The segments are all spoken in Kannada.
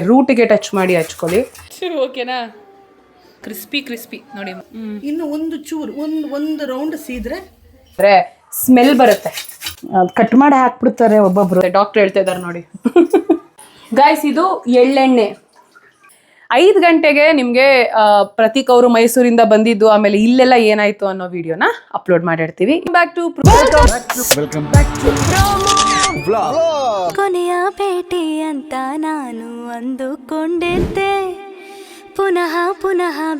ರೂಟ್ಗೆ ಟಚ್ ಮಾಡಿ ಹಚ್ಕೊಳ್ಳಿ. ಶುರು ಓಕೆನಾ? ಕ್ರಿಸ್ಪಿ ನೋಡಿ. ಇನ್ನು ಒಂದು ಚೂರು ಒಂದು ರೌಂಡ್ ಸೀದ್ರೆ ಸ್ಮೆಲ್ ಬರುತ್ತೆ. ಕಟ್ ಮಾಡಿ ಹಾಕ್ಬಿಡ್ತಾರೆ ಒಬ್ಬೊಬ್ರು. ಡಾಕ್ಟರ್ ಹೇಳ್ತಾ ಇದ್ದಾರೆ ನೋಡಿ. ಗಾಯ್ಸ್, ಇದು ಎಳ್ಳೆಣ್ಣೆ. 5 ಗಂಟೆಗೆ ನಿಮಗೆ ಪ್ರತೀಕ್ ಅವರು ಮೈಸೂರಿಂದ ಬಂದಿದ್ದು, ಆಮೇಲೆ ಇಲ್ಲೆಲ್ಲ ಏನಾಯ್ತು ಅನ್ನೋ ವಿಡಿಯೋನ ಅಪ್ಲೋಡ್ ಮಾಡಿರ್ತೀವಿ. ಕೊನೆಯ ಭೇಟಿ ಅಂತ ನಾನು ಅಂದುಕೊಂಡಿದ್ದೆ, ಪುನಃ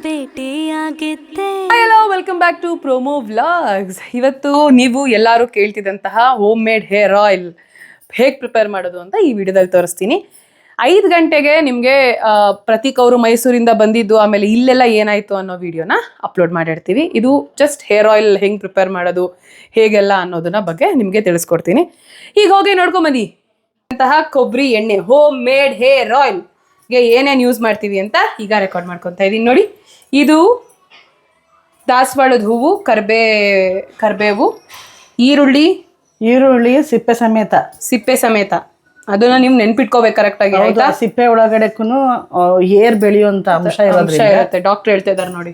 ಭೇಟಿಯಾಗಿದ್ದೆ. Hello, welcome back to promo vlogs. ಇವತ್ತು ನೀವು ಎಲ್ಲರೂ ಕೇಳ್ತಿದ್ದಂತಹ ಹೋಮ್ ಮೇಡ್ ಹೇರ್ ಆಯಿಲ್ ಹೇಗೆ ಪ್ರಿಪೇರ್ ಮಾಡೋದು ಅಂತ ಈ ವಿಡಿಯೋದಲ್ಲಿ ತೋರಿಸ್ತೀನಿ. 5 ಗಂಟೆಗೆ ನಿಮಗೆ ಪ್ರತೀಕ್ ಅವರು ಮೈಸೂರಿಂದ ಬಂದಿದ್ದು, ಆಮೇಲೆ ಇಲ್ಲೆಲ್ಲ ಏನಾಯ್ತು ಅನ್ನೋ ವಿಡಿಯೋನ ಅಪ್ಲೋಡ್ ಮಾಡಿರ್ತೀವಿ. ಇದು ಜಸ್ಟ್ ಹೇರ್ ಆಯಿಲ್ ಹೆಂಗೆ ಪ್ರಿಪೇರ್ ಮಾಡೋದು ಹೇಗೆಲ್ಲ ಅನ್ನೋದನ್ನ ಬಗ್ಗೆ ನಿಮಗೆ ತಿಳಿಸ್ಕೊಡ್ತೀನಿ. ಈಗ ಹೋಗಿ ನೋಡ್ಕೊಂಬನ್ನಿ. ಅಂತಹ ಕೊಬ್ಬರಿ ಎಣ್ಣೆ, ಹೋಮ್ ಮೇಡ್ ಹೇರ್ ಆಯಿಲ್ಗೆ ಏನೇನು ಯೂಸ್ ಮಾಡ್ತೀವಿ ಅಂತ ಈಗ ರೆಕಾರ್ಡ್ ಮಾಡ್ಕೊತಾ ಇದ್ದೀನಿ ನೋಡಿ. ಇದು ದಾಸವಾಳದ ಹೂವು, ಕರ್ಬೇವು, ಈರುಳ್ಳಿ ಸಿಪ್ಪೆ ಸಮೇತ ಅದನ್ನ ನೀವು ನೆನ್ಪಿಟ್ಕೋಬೇಕು ಕರೆಕ್ಟಾಗಿ. ಸಿಪ್ಪೆ ಒಳಗಡೆಗೂ ಏರ್ ಬೆಳೆಯುವಂತ ಅಂಶ ಇರುತ್ತೆ. ಡಾಕ್ಟರ್ ಹೇಳ್ತಾ ಇದ್ದಾರೆ ನೋಡಿ.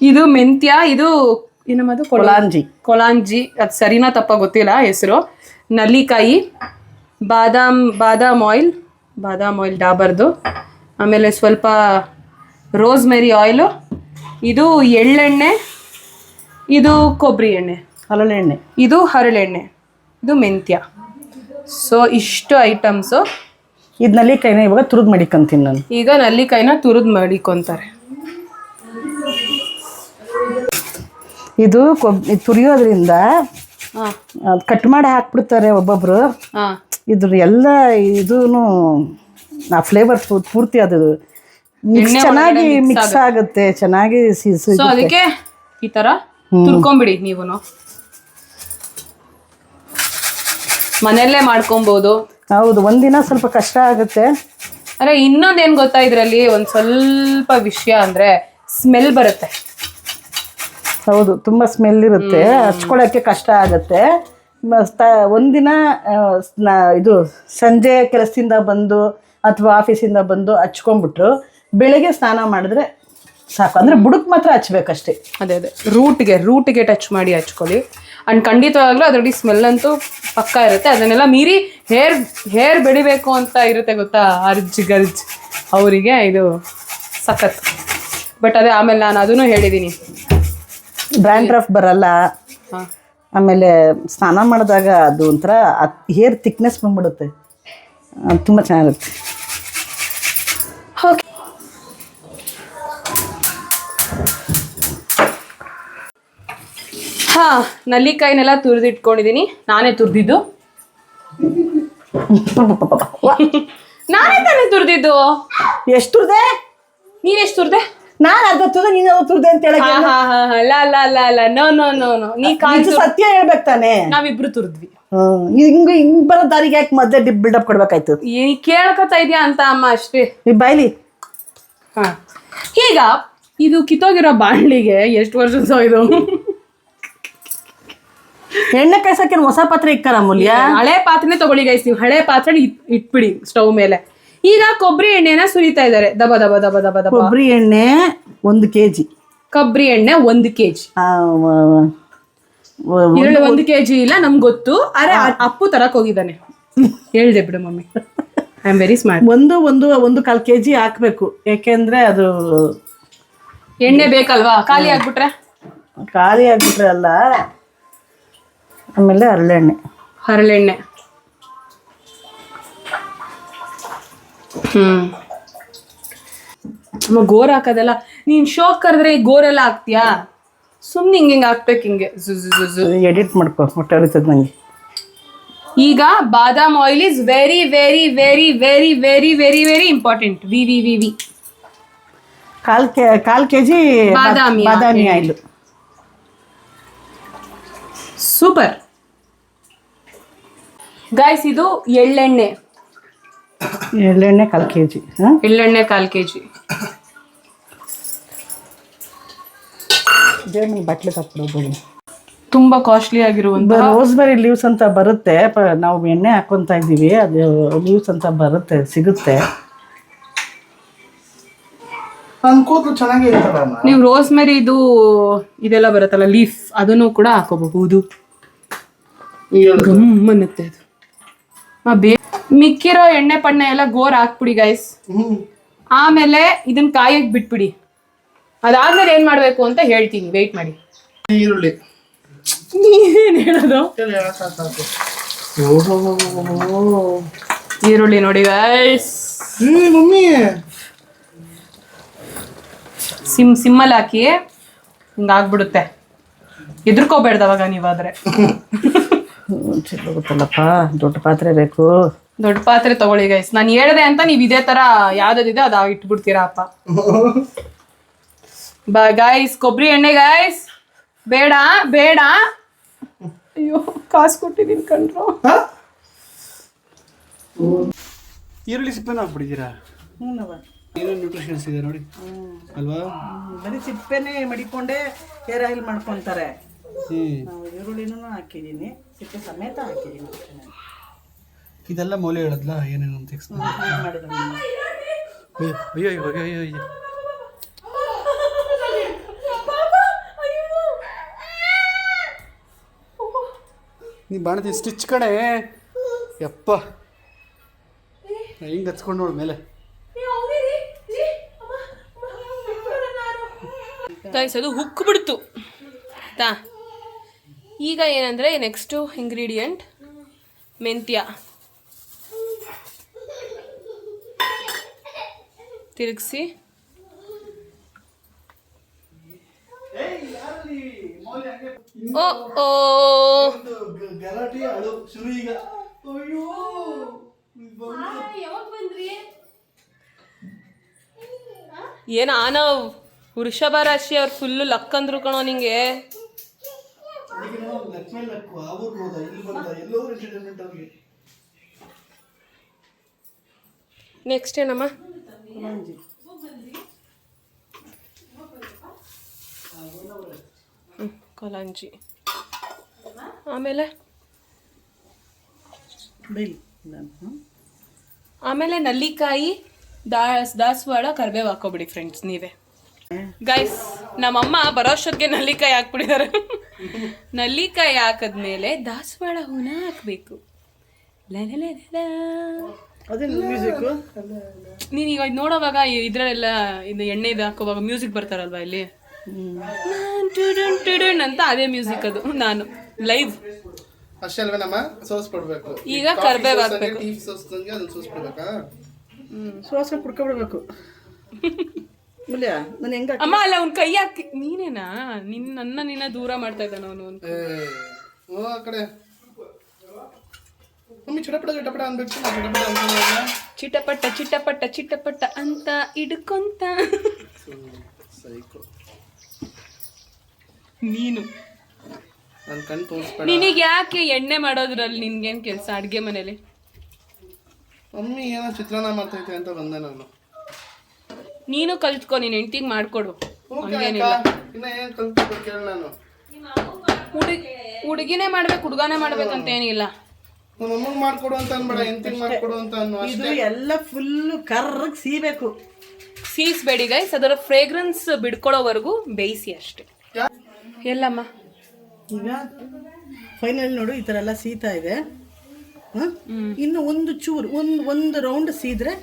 ಇದು ಮೆಂತ್ಯ, ಇದು ಏನಮ್ಮದು ಕೊಲಾಂಜಿ, ಅದು ಸರಿನಾ ತಪ್ಪ ಗೊತ್ತಿಲ್ಲ ಹೆಸರು. ನಲ್ಲಿಕಾಯಿ, ಬಾದಾಮ್ ಆಯಿಲ್ ಡಾಬರ್ದು, ಆಮೇಲೆ ಸ್ವಲ್ಪ ರೋಸ್ಮೆರಿ ಆಯಿಲು, ಇದು ಎಳ್ಳೆಣ್ಣೆ, ಇದು ಕೊಬ್ಬರಿ ಎಣ್ಣೆ, ಹರಳೆಣ್ಣೆ, ಇದು ಹರಳೆಣ್ಣೆ, ಇದು ಮೆಂತ್ಯ. ಸೊ ಇಷ್ಟು ಐಟಮ್ಸು. ಇದು ನಲ್ಲಿಕಾಯಿನ ಇವಾಗ ತುರಿದು ಮಡಿಕೊಂತೀನಿ ನಾನು. ಈಗ ನಲ್ಲಿಕಾಯಿನ ತುರಿದು ಮಡಿಕೊಂತಾರೆ. ಇದು ತುರಿಯೋದ್ರಿಂದ ಕಟ್ ಮಾಡಿ ಹಾಕ್ಬಿಡ್ತಾರೆ ಒಬ್ಬೊಬ್ರು. ಇದ್ರ ಎಲ್ಲ ಇದೂನು ಆ ಫ್ಲೇವರ್ ಪೂರ್ತಿ ಅದು ಚೆನ್ನಾಗಿ ಮಿಕ್ಸ್ ಆಗುತ್ತೆ, ಚೆನ್ನಾಗಿ ಅದಕ್ಕೆ ಈ ತರ ತುರ್ಕೊಂಬಿಡಿ. ನೀವು ಮನೆಯಲ್ಲೇ ಮಾಡ್ಕೊಬಹುದು. ಹೌದು, ಒಂದಿನ ಸ್ವಲ್ಪ ಕಷ್ಟ ಆಗುತ್ತೆ. ಅರೆ ಇನ್ನೊಂದೇನು ಗೊತ್ತಾ, ಇದರಲ್ಲಿ ಒಂದು ಸ್ವಲ್ಪ ವಿಷಯ ಅಂದ್ರೆ ಸ್ಮೆಲ್ ಬರುತ್ತೆ. ಹೌದು, ತುಂಬ ಸ್ಮೆಲ್ ಇರುತ್ತೆ, ಹಚ್ಕೊಳ್ಳೋಕ್ಕೆ ಕಷ್ಟ ಆಗುತ್ತೆ. ಒಂದಿನ ಇದು ಸಂಜೆ ಕೆಲಸದಿಂದ ಬಂದು ಅಥವಾ ಆಫೀಸಿಂದ ಬಂದು ಹಚ್ಕೊಂಡ್ಬಿಟ್ರು ಬೆಳಗ್ಗೆ ಸ್ನಾನ ಮಾಡಿದ್ರೆ ಸಾಕು. ಅಂದರೆ ಬುಡಕ್ಕೆ ಮಾತ್ರ ಹಚ್ಬೇಕಷ್ಟೇ. ಅದೇ ರೂಟ್ಗೆ ಟಚ್ ಮಾಡಿ ಹಚ್ಕೊಳ್ಳಿ. ಅಂಡ್ ಖಂಡಿತವಾಗ್ಲೂ ಅದರಲ್ಲಿ ಸ್ಮೆಲ್ ಅಂತೂ ಪಕ್ಕ ಇರುತ್ತೆ. ಅದನ್ನೆಲ್ಲ ಮೀರಿ ಹೇರ್ ಬೆಳಿಬೇಕು ಅಂತ ಇರುತ್ತೆ ಗೊತ್ತಾ, ಗರ್ಜ್ ಅವರಿಗೆ ಇದು ಸಖತ್. ಬಟ್ ಅದೇ ಆಮೇಲೆ ನಾನು ಅದನ್ನು ಹೇಳಿದ್ದೀನಿ, ಡ್ರ್ಯಾಂಡ್ರಫ್ ಬರಲ್ಲ. ಆಮೇಲೆ ಸ್ನಾನ ಮಾಡಿದಾಗ ಅದು ಒಂಥರ ಹೇರ್ ಥಿಕ್ನೆಸ್ ಬಂದ್ಬಿಡುತ್ತೆ, ತುಂಬ ಚೆನ್ನಾಗಿರುತ್ತೆ. ಓಕೆ, ನಲ್ಲಿಕಾಯಿನೆಲ್ಲ ತುರಿದಿಟ್ಕೊಂಡಿದ್ದೀನಿ. ನಾನೇ ತುರಿದಿದ್ದು. ನಾನೇ ತಾನೇ ತುರಿದಿದ್ದು. ಎಷ್ಟು ತುರ್ದೆ? ನೀನೆಷ್ಟು ತುರ್ದೆ? ನಾನು ಅರ್ಧ ತುರ್ದೆ, ನೀನು ತುರ್ದೆ ಅಂತ ಹೇಳಿ. ನೋ, ಸತ್ಯ ಹೇಳ್ಬೇಕು ತಾನೆ. ನಾವಿಬ್ರು ತುರಿದ್ವಿ. ಹಿಂಗ್ ಬರೋ ದಾರಿಗೆ ಯಾಕೆ ಮೊದಲೇ ಬಿಲ್ಡಪ್ ಕೊಡ್ಬೇಕಾಯ್ತು? ನೀ ಕೇಳ್ಕೊತಾ ಇದೀಯಾ ಅಂತ ಅಮ್ಮ ಅಷ್ಟೇ. ಬಾಯ್ಲಿ. ಈಗ ಇದು ಕಿತ್ತೋಗಿರೋ ಬಾಣ್ಲಿಗೆ ಎಷ್ಟು ವರ್ಷ ಇದು ಎಣ್ಣೆ ಕಾಯ್ಸಕ್ಕೆ ಹೊಸ ಪಾತ್ರೆ ಇಕ್ಕಾರ ಅಮೂಲ್ಯ? ಹಳೆ ಪಾತ್ರೆನೇ ತಗೊಳ್ಳಿ ಗೈಸ್. ನೀವು ಹಳೆ ಪಾತ್ರೆ ಇಟ್ಬಿಡಿ ಸ್ಟವ್ ಮೇಲೆ. ಈಗ ಕೊಬ್ಬರಿ ಎಣ್ಣೆನ ಸುರಿತಾ ಇದ್ದಾರೆ ದಬ ದಬ ದಬ ದಬ ದಬ. ಕೊಬ್ಬರಿ ಎಣ್ಣೆ 1 kg. ಕೊಬ್ಬರಿ ಎಣ್ಣೆ 1 kg. ಇದರಲ್ಲಿ 1 kg ಇಲ್ಲ, ನಮ್ಗೆ ಗೊತ್ತು. ಅರೆ ಅಪ್ಪು ತರಕ್ ಹೋಗಿದ್ದಾನೆ, ಹೇಳ್ದೆ ಬಿಡು mummy. I am very smart. 1.25 kg ಹಾಕ್ಬೇಕು. ಯಾಕೆಂದ್ರೆ ಅದು ಎಣ್ಣೆ ಬೇಕಲ್ವಾ, ಖಾಲಿ ಆಗ್ಬಿಟ್ರೆ ಅಲ್ಲ. ಆಮೇಲೆ ಹರಳೆಣ್ಣೆ. ಗೋರ್ ಹಾಕೋದಲ್ಲ, ನೀನ್ ಶೋಕ್ ಕರೆದ್ರೆ ಗೋರೆಲ್ಲ ಹಾಕ್ತೀಯಾ? ಸುಮ್ನೆ ಹಿಂಗೆ ಹಾಕ್ಬೇಕು, ಹಿಂಗೆ ಎಡಿಟ್ ಮಾಡ್ಕೊ, ಹೊಟ್ಟೆ ನಂಗೆ. ಈಗ badam oil is very very very very very very very important. ವಿ 1/4 kg ಬಾದಾಮಿ ಆಯಿಲ್. Super guys. ಇದು ಎಳ್ಳೆಣ್ಣೆ 1/4 kg. ಎಳ್ಳೆಣ್ಣೆ 1/4 kg. ಬಾಟ್ಲಿ ಹಾಕ್ಬಿಡ್ಬೋದು. ತುಂಬಾ ಕಾಸ್ಟ್ಲಿ ಆಗಿರುವಂತ ರೋಸ್ಮೆರಿ ಲೀವ್ಸ್ ಅಂತ ಬರುತ್ತೆ, ನಾವು ಎಣ್ಣೆ ಹಾಕೊತಾ ಇದ್ದೀವಿ, ಅದು ಲೀವ್ಸ್ ಅಂತ ಬರುತ್ತೆ, ಸಿಗುತ್ತೆ. ನನ್ನ ಕೂದಲು ಚೆನ್ನಾಗೇ ಇರ್ತಲ್ಲ ಅಮ್ಮ. ನೀವು ರೋಸ್ಮೆರಿ ಇದು ಇದೆಲ್ಲ ಬರುತ್ತಲ್ಲ ಲೀಫ್, ಅದನ್ನು ಕೂಡ ಹಾಕೋಬಹುದು. ಗಮ್ಮನ್ನುತ್ತೆ ಅದು. ಮಿಕ್ಕಿರೋ ಎಣ್ಣೆ ಪಣ್ಣೆ ಎಲ್ಲ ಗೋರ್ ಹಾಕ್ಬಿಡಿ ಗೈಸ್. ಆಮೇಲೆ ಇದನ್ನ ಕಾಯಕ್ ಬಿಟ್ಬಿಡಿ. ಅದಾದ್ಮೇಲೆ ಏನ್ ಮಾಡ್ಬೇಕು ಅಂತ ಹೇಳ್ತೀನಿ, ವೆಯ್ಟ್ ಮಾಡಿ. ಈರುಳ್ಳಿ ನೀವೇನ್ ಹೇಳೋದು? ಈರುಳ್ಳಿ ನೋಡಿ ಗೈಸ್, ಮಮ್ಮಿ ಸಿಮ್ಮಲ್ಲಿ ಹಾಕಿ ಹಿಂಗಾಗ್ಬಿಡುತ್ತೆ. ಎದುರ್ಕೋಬೇಡ್ದವಾಗ ನೀವಾದ್ರೆ. ಗೊತ್ತಲ್ಲಪ್ಪ, ದೊಡ್ಡ ಪಾತ್ರೆ ಬೇಕು. ದೊಡ್ಡ ಪಾತ್ರೆ ತಗೊಳ್ಳಿ ಗೈಸ್. ನಾನು ಹೇಳ್ದೆ ಅಂತ ನೀವು ಇದೇ ತರ ಯಾವ್ದಿದೆ ಅದ ಇಟ್ಬಿಡ್ತೀರಾ ಅಪ್ಪ. ಗೈಸ್ ಕೊಬ್ಬರಿ ಎಣ್ಣೆ ಗೈಸ್, ಬೇಡ ಬೇಡ. ಅಯ್ಯೋ ಕಾಸು ಕೊಟ್ಟಿದ್ದೀನಿ ಕಣ್ರು. ಈರುಳ್ಳಿ ಸಿಪ್ಪೆನ ಹಾಕ್ಬಿಟ್ಟಿದ್ದೀರಾ? ಏನೇನು ನ್ಯೂಟ್ರಿಷನ್ಸ್ ಇದೆ ನೋಡಿ ಅಲ್ವಾ? ಬರೀ ಸಿಪ್ಪೆನೇ ಮಡಿಕೊಂಡೇ ಹೇರ್ ಆಯಿಲ್ ಮಾಡ್ಕೊತಾರೆ. ನಾವು ಈರುಳ್ಳಿನೂ ಹಾಕಿದ್ದೀನಿ, ಸಿಪ್ಪೆ ಸಮೇತ ಹಾಕಿದ್ದೀನಿ. ಇದೆಲ್ಲ ಮೌಲ್ಯ ಹೇಳದ್ಲ ಏನೇನು ಅಂತ ಅಯ್ಯೋ ಅಯ್ಯೋ ಅಯ್ಯೋ ಅಯ್ಯೋ. ನೀ ಬಾಣತಿ ಸ್ಟಿಚ್ ಕಡೆ ಯಪ್ಪ ಹಿಂಗೆ ಹಚ್ಕೊಂಡು ನೋಡು ಮೇಲೆ. ಗೈಸ್ ಅದು ಹುಕ್ ಬಿಡ್ತು ತಾ. ಈಗ ಏನಂದ್ರೆ ನೆಕ್ಸ್ಟು ಇಂಗ್ರೀಡಿಯೆಂಟ್ ಮೆಂತ್ಯ. ತಿರುಗಿಸಿ ಓ ಓ ಗಲಾಟೆ ಅಳು ಶುರು ಈಗ. ಅಯ್ಯೋ ಏನ ಆನವ್ ವೃಷಭ ರಾಶಿ ಅವ್ರು ಫುಲ್ಲು ಲಕ್ ಅಂದ್ರು ಕಣೋ ನಿಂಗೆ. ನೆಕ್ಸ್ಟ್ ಏನಮ್ಮ? ಕಲಾಂಜಿ. ಆಮೇಲೆ ನಲ್ಲಿಕಾಯಿ, ದಾಸವಾಳ, ಕರಿಬೇವು ಹಾಕೋಬಿಡಿ ಫ್ರೆಂಡ್ಸ್ ನೀವೇ. ಗೈಸ್ ನಮ್ಮಮ್ಮ ಬರೋಷ್ಟೊತ್ತಿಗೆ ನಲ್ಲಿಕಾಯಿ ಹಾಕ್ಬಿಟ್ಟಿದ್ದಾರೆ. ನಲ್ಲಿಕಾಯಿ ಹಾಕದ್ಮೇಲೆ ದಾಸವಾಳ ಹೂನ ಹಾಕ್ಬೇಕು. ನೀನ್ ಈಗ ನೋಡೋವಾಗ ಇದ್ರಲ್ಲೆಲ್ಲ ಇದು ಎಣ್ಣೆ ಇದು ಹಾಕೋವಾಗ ಮ್ಯೂಸಿಕ್ ಬರ್ತಾರಲ್ವಾ ಇಲ್ಲಿ ಅಂತ, ಅದೇ ಮ್ಯೂಸಿಕ್ ಅದು. ನಾನು ಲೈವ್ ಅಷ್ಟೇ ಅಲ್ವೇನಮ್ಮ? ಸೋಸ್ ಕೊಡ್ಬೇಕು. ಈಗ ಕರ್ಬೇವು ಹಾಕ್ಬೇಕು. ಅದನ್ನ ಸೋಸ್ ಕೊಡ್ಬೇಕಾ? ಸೋಸ ಕುಡ್ಕೊಬಿಡ್ಬೇಕು. ಅಮ್ಮ ಅಲ್ಲ ಅವ್ನ ಕೈ ಹಾಕಿ. ನೀನೇನಾ ನಿನ್ನ ದೂರ ಮಾಡ್ತಾ ಇದ್ದಾನ ಅವನು. ಆ ಕಡೆ ಮಮ್ಮಿ ಚಿಟಪಟ ಚಿಟಪಟ ಅನ್ಬೇಕು. ಚಿಟಪಟ ಚಿಟಪಟ ಚಿಟಪಟ ಅಂತ ಹಿಡ್ಕೊಂತ ನೀನು ನನ್ನ ಕಣ್ ತೋರಿಸ್ಬೇಡ. ನಿನಗೆ ಯಾಕೆ ಎಣ್ಣೆ ಮಾಡೋದ್ರಲ್ಲಿ ನಿನ್ಗೇನ್ ಕೆಲಸ ಅಡ್ಗೆ ಮನೇಲಿ? ಮಮ್ಮಿ ಏನೋ ಚಿತ್ರಾನ್ನ ಮಾಡ್ತೈತೆ ಅಂತ ಬಂದೆ ನಾನು. ನೀನು ಕಲ್ತ್ಕೊ, ನೀನ್ ಹೆಂಡ್ತಿಗೆ ಮಾಡ್ಕೊಡು. ಹಂಗೇನಿಲ್ಲ. ಇನ್ನ ಏನ್ ಕಲ್ತ್ಬೇಕು ಕೇಳ ನಾನು. ಹುಡುಗಿನೇ ಮಾಡ್ಬೇಕು ಹುಡುಗಾನೇ ಮಾಡ್ಬೇಕಂತ ಏನಿಲ್ಲ. ನಮ್ಮ ಅಮ್ಮಂಗ್ ಮಾಡ್ಕೊಡು ಅಂತ ಅನ್ಬೇಡ, ಹೆಂಡ್ತಿಗೆ ಮಾಡ್ಕೊಡು ಅಂತ ಅನ್ನು ಇದು ಎಲ್ಲ ಫುಲ್ಲು ಕರ್ರಗ್ ಸೀಬೇಕು. ಸೀಸ್ಬೇಡಿ ಗೈಸ್, ಅದರ ಫ್ರೇಗ್ರೆನ್ಸ್ ಬಿಡ್ಕೊಳ್ಳೋವರೆಗೂ ಬೇಯಿಸಿ ಅಷ್ಟೇ. ಎಲ್ಲಮ್ಮ ಈಗ ಫೈನಲ್ ನೋಡು, ಈ ಥರ ಎಲ್ಲ ಸೀತಾ ಇದೆ. ಇನ್ನು ಒಂದು ಚೂರು ಒಂದು ರೌಂಡ್ ಸೀದ್ರೆ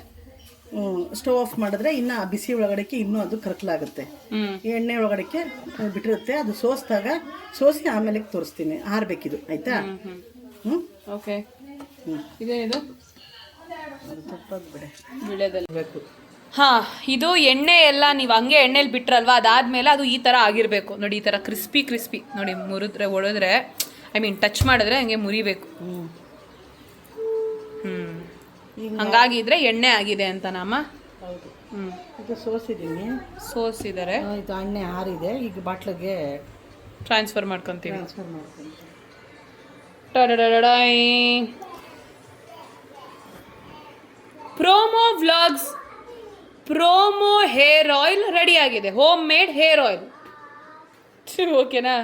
ಸ್ಟವ್ ಆಫ್ ಮಾಡಿದ್ರೆ ಇನ್ನು ಆ ಬಿಸಿ ಒಳಗಡೆಗೆ ಇನ್ನೂ ಅದು ಕರ್ಕಲಾಗುತ್ತೆ. ಎಣ್ಣೆ ಒಳಗಡೆಗೆ ಬಿಟ್ಟಿರುತ್ತೆ, ಅದು ಸೋಸಿ ಆಮೇಲೆ ತೋರಿಸ್ತೀನಿ. ಆರ್ಬೇಕಿದು, ಆಯ್ತಾ? ಓಕೆ. ಇದೇನಿದು? ಬಿಳೆದಲ್ಲಿ ಬೇಕು. ಹಾ, ಇದು ಎಣ್ಣೆ ಎಲ್ಲ ನೀವು ಹಂಗೆ ಎಣ್ಣೆಲಿ ಬಿಟ್ರಲ್ವಾ, ಅದಾದ್ಮೇಲೆ ಅದು ಈ ಥರ ಆಗಿರಬೇಕು ನೋಡಿ. ಈ ಥರ ಕ್ರಿಸ್ಪಿ ನೋಡಿ. ಮುರಿದ್ರೆ ಒಡೆದ್ರೆ, ಐ ಮೀನ್ ಟಚ್ ಮಾಡಿದ್ರೆ ಹಂಗೆ ಮುರಿಬೇಕು. ಹಂಗಾಗಿದ್ರೆ ಎಣ್ಣೆ ಆಗಿದೆ ಅಂತ ನಮ್ಮ. ಹೌದು. ಇದು ಸೋಸಿದ್ದಾರೆ, ಇದು ಎಣ್ಣೆ ಆರಿದೆ. ಈಗ ಬಾಟ್ಲಿಗೆ ಟ್ರಾನ್ಸ್ಫರ್ ಮಾಡ್ಕೊತೀವಿ. Promo vlogs promo hair oil ready ಆಗಿದೆ. Home made hair oil. ಓಕೆನಾ?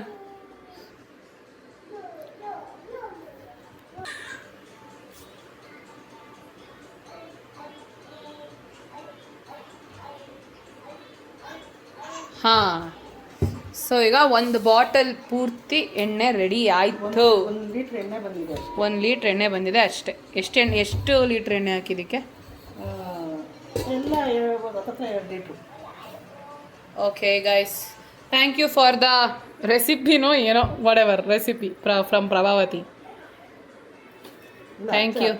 ಹಾಂ, ಸೊ ಈಗ ಒಂದು ಬಾಟಲ್ ಪೂರ್ತಿ ಎಣ್ಣೆ ರೆಡಿ ಆಯಿತು. 1 ಲೀಟ್ರ್ ಎಣ್ಣೆ ಬಂದಿದೆ. 1 ಲೀಟ್ರ್ ಎಣ್ಣೆ ಬಂದಿದೆ ಅಷ್ಟೇ. ಎಷ್ಟು ಲೀಟ್ರ್ ಎಣ್ಣೆ ಹಾಕಿದ್ದಕ್ಕೆ? ಎಲ್ಲ 2 litre. Okay guys, thank you for the ರೆಸಿಪಿನೋ ಏನೋ what recipe from Prabhavati. Thank you.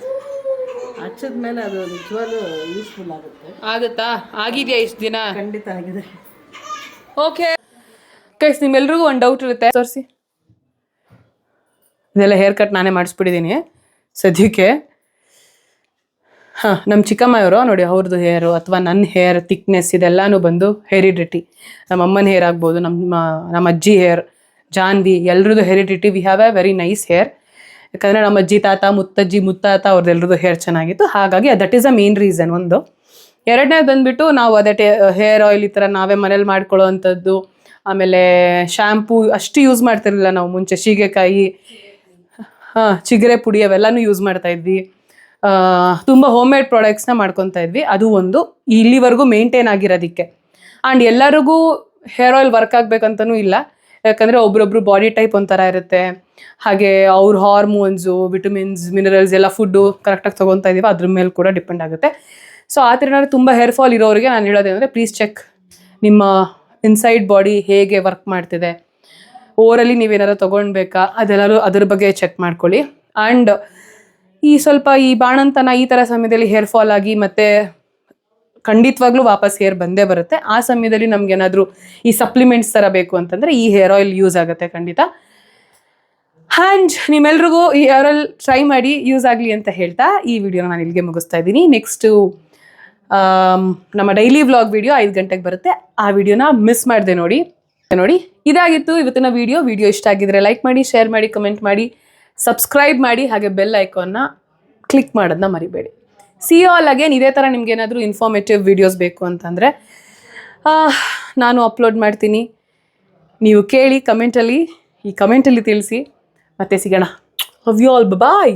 ಹಚ್ಚದ ಮೇಲೆ ಅದು ನಿಜವಾಗ್ಲೂ ಯೂಸ್ಫುಲ್ ಆಗುತ್ತಾ? ಆಗಿದೆಯಾ ಇಷ್ಟು ದಿನ? ಖಂಡಿತ ಆಗಿದೆ. ಓಕೆ ಗೈಸ್, ನಿಮ್ಮೆಲ್ರಿಗೂ ಒಂದು ಡೌಟ್ ಇರುತ್ತೆ, ತೋರಿಸಿ. ಇದೆಲ್ಲ ಹೇರ್ ಕಟ್ ನಾನೇ ಮಾಡಿಸ್ಬಿಟ್ಟಿದ್ದೀನಿ ಸದ್ಯಕ್ಕೆ. ಹಾಂ, ನಮ್ಮ ಚಿಕ್ಕಮ್ಮಯವರು ನೋಡಿ, ಅವ್ರದ್ದು ಹೇರು ಅಥವಾ ನನ್ನ ಹೇರ್ ಥಿಕ್ನೆಸ್ ಇದೆಲ್ಲನೂ ಬಂದು ಹೆರಿಡಿಟಿ. ನಮ್ಮ ಅಮ್ಮನ ಹೇರ್ ಆಗ್ಬೋದು, ನಮ್ಮ ಅಜ್ಜಿ ಹೇರ್, ಜಾನ್ವಿ, ಎಲ್ರದ್ದು heredity. We have a very nice hair. ಯಾಕಂದರೆ ನಮ್ಮ ಅಜ್ಜಿ ತಾತ ಮುತ್ತಾತ ಅವ್ರದ್ದೆಲ್ಲರದ್ದು ಹೇರ್ ಚೆನ್ನಾಗಿತ್ತು. ಹಾಗಾಗಿ that is a main reason. ಒಂದು. ಎರಡನೇದು ಬಂದುಬಿಟ್ಟು ನಾವು ಅದೇ ಹೇರ್ ಆಯಿಲ್ ಈ ಥರ ನಾವೇ ಮನೇಲಿ ಮಾಡ್ಕೊಳ್ಳೋ ಅಂಥದ್ದು. ಆಮೇಲೆ ಶ್ಯಾಂಪೂ ಅಷ್ಟು ಯೂಸ್ ಮಾಡ್ತಿರಲಿಲ್ಲ ನಾವು ಮುಂಚೆ. ಸೀಗೆಕಾಯಿ, ಚಿಗರೆ ಪುಡಿ ಅವೆಲ್ಲನೂ ಯೂಸ್ ಮಾಡ್ತಾಯಿದ್ವಿ. ತುಂಬ ಹೋಮ್ ಮೇಡ್ ಪ್ರಾಡಕ್ಟ್ಸ್ನ ಮಾಡ್ಕೊತಾ ಇದ್ವಿ. ಅದು ಒಂದು ಇಲ್ಲಿವರೆಗೂ ಮೇಂಟೈನ್ ಆಗಿರೋದಕ್ಕೆ. ಆ್ಯಂಡ್ ಎಲ್ಲರಿಗೂ ಹೇರ್ ಆಯಿಲ್ ವರ್ಕ್ ಆಗಬೇಕಂತನೂ ಇಲ್ಲ. ಯಾಕಂದರೆ ಒಬ್ರೊಬ್ರು ಬಾಡಿ ಟೈಪ್ ಒಂಥರ ಇರುತ್ತೆ. ಹಾಗೆ ಅವ್ರ ಹಾರ್ಮೋನ್ಸು, ವಿಟಮಿನ್ಸ್, ಮಿನರಲ್ಸ್ ಎಲ್ಲ ಫುಡ್ಡು ಕರೆಕ್ಟಾಗಿ ತೊಗೊತಾ ಇದ್ದೀವಿ, ಅದ್ರ ಮೇಲೆ ಕೂಡ ಡಿಪೆಂಡ್ ಆಗುತ್ತೆ. ಸೊ ಆ ಥರ ಏನಾದ್ರು ತುಂಬ ಹೇರ್ ಫಾಲ್ ಇರೋರಿಗೆ ನಾನು ಹೇಳೋದೇನೆಂದರೆ, ಪ್ಲೀಸ್ ಚೆಕ್ ನಿಮ್ಮ ಇನ್ಸೈಡ್ ಬಾಡಿ ಹೇಗೆ ವರ್ಕ್ ಮಾಡ್ತಿದೆ. ಓವರಲ್ಲಿ ನೀವೇನಾರು ತೊಗೊಳ್ಬೇಕಾ ಅದೆಲ್ಲರೂ ಅದ್ರ ಬಗ್ಗೆ ಚೆಕ್ ಮಾಡ್ಕೊಳ್ಳಿ. ಆ್ಯಂಡ್ ಈ ಬಾಣಂತನ ಈ ಥರ ಸಮಯದಲ್ಲಿ ಹೇರ್ ಫಾಲ್ ಆಗಿ ಮತ್ತೆ ಖಂಡಿತವಾಗ್ಲೂ ವಾಪಸ್ ಹೇರ್ ಬಂದೇ ಬರುತ್ತೆ. ಆ ಸಮಯದಲ್ಲಿ ನಮ್ಗೇನಾದರೂ ಈ ಸಪ್ಲಿಮೆಂಟ್ಸ್ ಥರ ಬೇಕು ಅಂತಂದರೆ ಈ ಹೇರ್ ಆಯಿಲ್ ಯೂಸ್ ಆಗುತ್ತೆ ಖಂಡಿತ. ಆ್ಯಂಡ್ ನಿಮ್ಮೆಲ್ರಿಗೂ ಈ ಹೇರ್ ಆಯಿಲ್ ಟ್ರೈ ಮಾಡಿ ಯೂಸ್ ಆಗಲಿ ಅಂತ ಹೇಳ್ತಾ ಈ ವಿಡಿಯೋನ ನಾನು ಇಲ್ಲಿಗೆ ಮುಗಿಸ್ತಾ ಇದ್ದೀನಿ. ನೆಕ್ಸ್ಟು ನಮ್ಮ ಡೈಲಿ ವ್ಲಾಗ್ ವಿಡಿಯೋ 5 ಗಂಟೆಗೆ ಬರುತ್ತೆ. ಆ ವಿಡಿಯೋನ ಮಿಸ್ ಮಾಡಿದೆ ನೋಡಿ. ಇದಾಗಿತ್ತು ಇವತ್ತಿನ ವಿಡಿಯೋ ಇಷ್ಟ ಆಗಿದ್ರೆ ಲೈಕ್ ಮಾಡಿ, ಶೇರ್ ಮಾಡಿ, ಕಮೆಂಟ್ ಮಾಡಿ, ಸಬ್ಸ್ಕ್ರೈಬ್ ಮಾಡಿ, ಹಾಗೆ ಬೆಲ್ ಐಕಾನ್ನ ಕ್ಲಿಕ್ ಮಾಡೋದನ್ನ ಮರಿಬೇಡಿ. See you all again. ಇದೇ ಥರ ನಿಮ್ಗೇನಾದರೂ ಇನ್ಫಾರ್ಮೇಟಿವ್ ವಿಡಿಯೋಸ್ ಬೇಕು ಅಂತಂದರೆ ನಾನು ಅಪ್ಲೋಡ್ ಮಾಡ್ತೀನಿ. ನೀವು ಕೇಳಿ, ಕಮೆಂಟಲ್ಲಿ ತಿಳಿಸಿ. ಮತ್ತೆ ಸಿಗೋಣ. Love you all, bye.